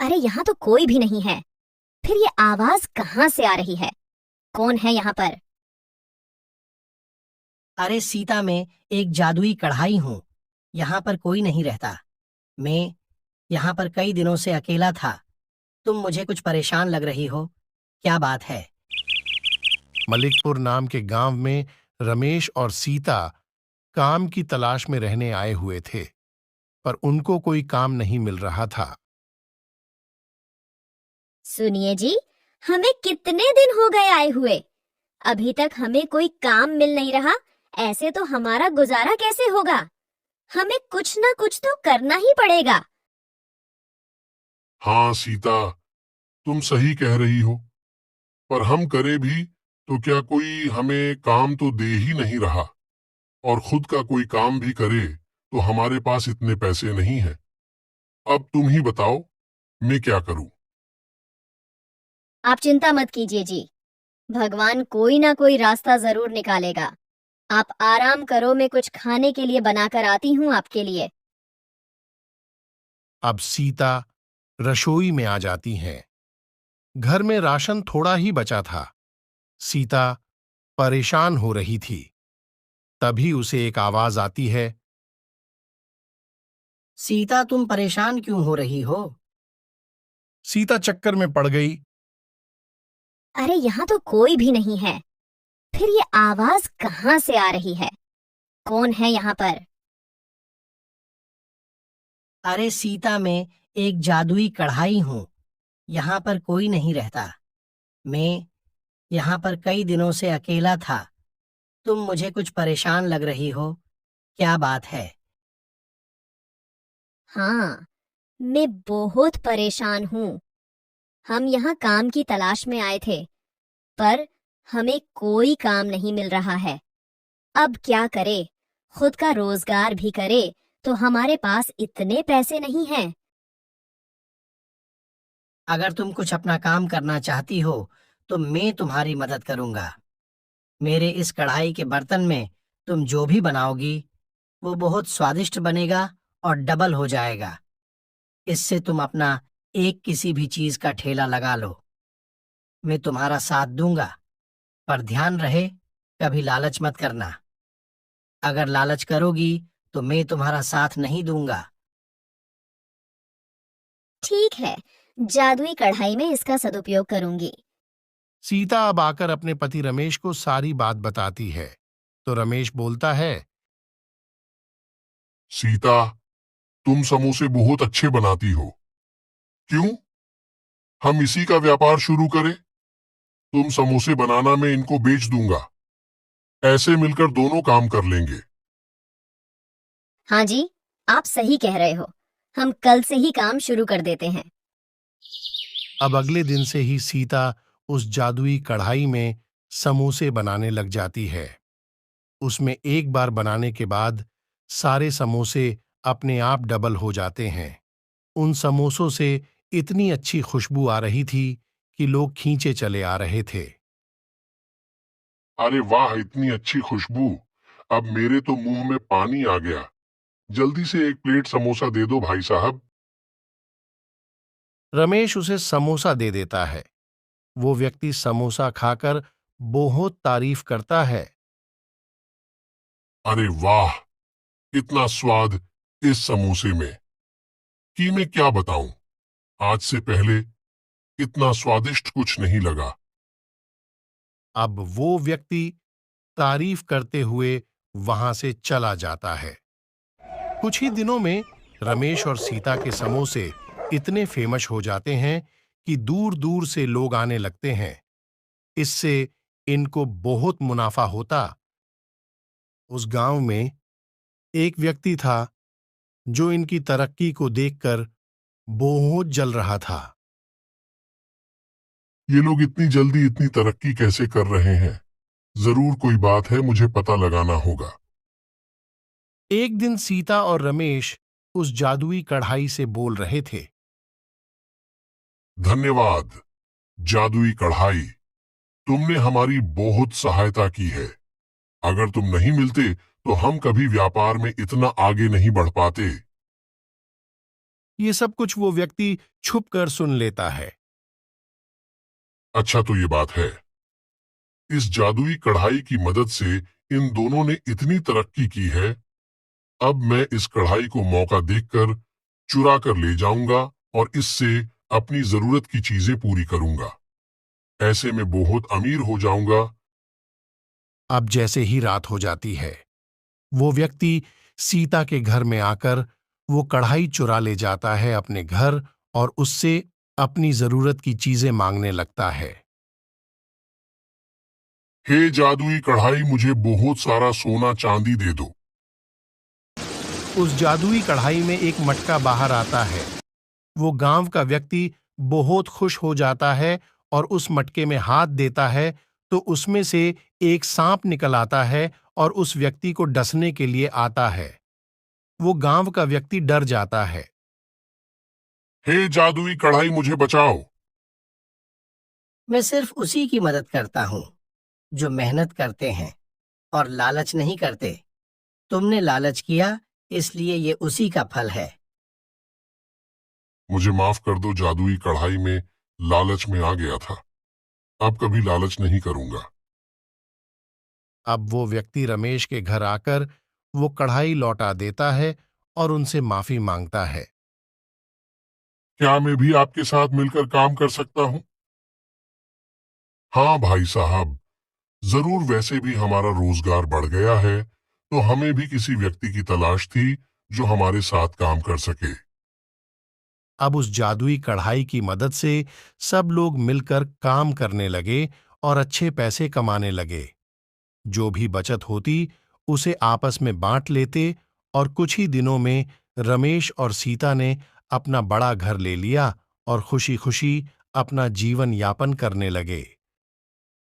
अरे यहाँ तो कोई भी नहीं है। फिर ये आवाज कहाँ से आ रही है? कौन है यहाँ पर? अरे सीता, मैं एक जादुई कढ़ाई हूँ। यहाँ पर कोई नहीं रहता। मैं यहाँ पर कई दिनों से अकेला था। तुम मुझे कुछ परेशान लग रही हो। क्या बात है? मलिकपुर नाम के गांव में रमेश और सीता काम की तलाश में रहने आए हुए थे, पर उनको कोई काम नहीं मिल रहा था। सुनिए जी, हमें कितने दिन हो गए आए हुए, अभी तक हमें कोई काम मिल नहीं रहा। ऐसे तो हमारा गुजारा कैसे होगा? हमें कुछ ना कुछ तो करना ही पड़ेगा। हाँ सीता, तुम सही कह रही हो, पर हम करें भी तो क्या कोई हमें काम तो दे ही नहीं रहा, और खुद का कोई काम भी करे तो हमारे पास इतने पैसे नहीं हैं। अब तुम ही बताओ, मैं क्या करूं? आप चिंता मत कीजिए जी, भगवान कोई ना कोई रास्ता जरूर निकालेगा। आप आराम करो, मैं कुछ खाने के लिए बनाकर आती हूँ आपके लिए। अब सीता रसोई में आ जाती हैं। घर में राशन थोड़ा ही बचा था। सीता परेशान हो रही थी। तभी उसे एक आवाज आती है। सीता, तुम परेशान क्यों हो रही हो? सीता चक्कर में पड़ गई। अरे यहाँ तो कोई भी नहीं है। फिर ये आवाज कहाँ से आ रही है? कौन है यहाँ पर? अरे सीता, मैं एक जादुई कढ़ाई हूँ। यहाँ पर कोई नहीं रहता। मैं यहाँ पर कई दिनों से अकेला था। तुम मुझे कुछ परेशान लग रही हो। क्या बात है? हाँ, मैं बहुत परेशान हूँ। हम यहाँ काम की तलाश में आए थे, पर हमें कोई काम नहीं मिल रहा है। अब क्या करे? खुद का रोजगार भी करे तो हमारे पास इतने पैसे नहीं हैं। अगर तुम कुछ अपना काम करना चाहती हो तो मैं तुम्हारी मदद करूंगा। मेरे इस कढ़ाई के बर्तन में तुम जो भी बनाओगी वो बहुत स्वादिष्ट बनेगा और डबल हो जाएगा। इससे तुम अपना एक किसी भी चीज का ठेला लगा लो। मैं तुम्हारा साथ दूंगा, पर ध्यान रहे, कभी लालच मत करना। अगर लालच करोगी तो मैं तुम्हारा साथ नहीं दूंगा। ठीक है, जादुई कढ़ाई में इसका सदुपयोग करूंगी। सीता अब आकर अपने पति रमेश को सारी बात बताती है। तो रमेश बोलता है। सीता, तुम समोसे बहुत अच्छे बनाती हो। क्यों, हम इसी का व्यापार शुरू करें? तुम समोसे बनाना, मैं इनको बेच दूंगा। ऐसे मिलकर दोनों काम कर लेंगे। हाँ जी, आप सही कह रहे हो। हम कल से ही काम शुरू कर देते हैं। अब अगले दिन से ही सीता उस जादुई कढ़ाई में समोसे बनाने लग जाती है। उसमें एक बार बनाने के बाद सारे समोसे अपने आप डबल हो जाते हैं। उन समोसों से इतनी अच्छी खुशबू आ रही थी कि लोग खींचे चले आ रहे थे। अरे वाह, इतनी अच्छी खुशबू! अब मेरे तो मुंह में पानी आ गया। जल्दी से एक प्लेट समोसा दे दो भाई साहब। रमेश उसे समोसा दे देता है। वो व्यक्ति समोसा खाकर बहुत तारीफ करता है। अरे वाह, इतना स्वाद इस समोसे में कि मैं क्या बताऊं। आज से पहले इतना स्वादिष्ट कुछ नहीं लगा। अब वो व्यक्ति तारीफ करते हुए वहां से चला जाता है। कुछ ही दिनों में रमेश और सीता के समोसे इतने फेमस हो जाते हैं कि दूर दूर से लोग आने लगते हैं। इससे इनको बहुत मुनाफा होता। उस गांव में एक व्यक्ति था जो इनकी तरक्की को देखकर बहुत जल रहा था। ये लोग इतनी जल्दी इतनी तरक्की कैसे कर रहे हैं? जरूर कोई बात है, मुझे पता लगाना होगा। एक दिन सीता और रमेश उस जादुई कढ़ाई से बोल रहे थे। धन्यवाद जादुई कढ़ाई, तुमने हमारी बहुत सहायता की है। अगर तुम नहीं मिलते तो हम कभी व्यापार में इतना आगे नहीं बढ़ पाते। ये सब कुछ वो व्यक्ति छुप कर सुन लेता है। अच्छा, तो ये बात है। इस जादुई कढ़ाई की मदद से इन दोनों ने इतनी तरक्की की है। अब मैं इस कढ़ाई को मौका देखकर चुरा कर ले जाऊंगा और इससे अपनी जरूरत की चीजें पूरी करूंगा। ऐसे में बहुत अमीर हो जाऊंगा। अब जैसे ही रात हो जाती है, वो व्यक्ति सीता के घर में आकर वो कढ़ाई चुरा ले जाता है अपने घर और उससे अपनी जरूरत की चीजें मांगने लगता है। हे जादुई कढ़ाई, मुझे बहुत सारा सोना चांदी दे दो। उस जादुई कढ़ाई में एक मटका बाहर आता है। वो गांव का व्यक्ति बहुत खुश हो जाता है और उस मटके में हाथ देता है तो उसमें से एक सांप निकल आता है और उस व्यक्ति को डसने के लिए आता है। वो गांव का व्यक्ति डर जाता है। हे जादुई कढ़ाई, मुझे बचाओ। मैं सिर्फ उसी की मदद करता हूँ जो मेहनत करते हैं और लालच नहीं करते। तुमने लालच किया, इसलिए ये उसी का फल है। मुझे माफ कर दो, जादुई कढ़ाई में लालच में आ गया था। अब कभी लालच नहीं करूंगा। अब वो व्यक्ति रमेश के घर आकर वो कढ़ाई लौटा देता है और उनसे माफी मांगता है। क्या मैं भी आपके साथ मिलकर काम कर सकता हूँ? हाँ भाई साहब, जरूर। वैसे भी हमारा रोजगार बढ़ गया है, तो हमें भी किसी व्यक्ति की तलाश थी जो हमारे साथ काम कर सके। अब उस जादुई कढ़ाई की मदद से सब लोग मिलकर काम करने लगे और अच्छे पैसे कमाने लगे। जो भी बचत होती उसे आपस में बांट लेते और कुछ ही दिनों में रमेश और सीता ने अपना बड़ा घर ले लिया और खुशी खुशी अपना जीवन यापन करने लगे।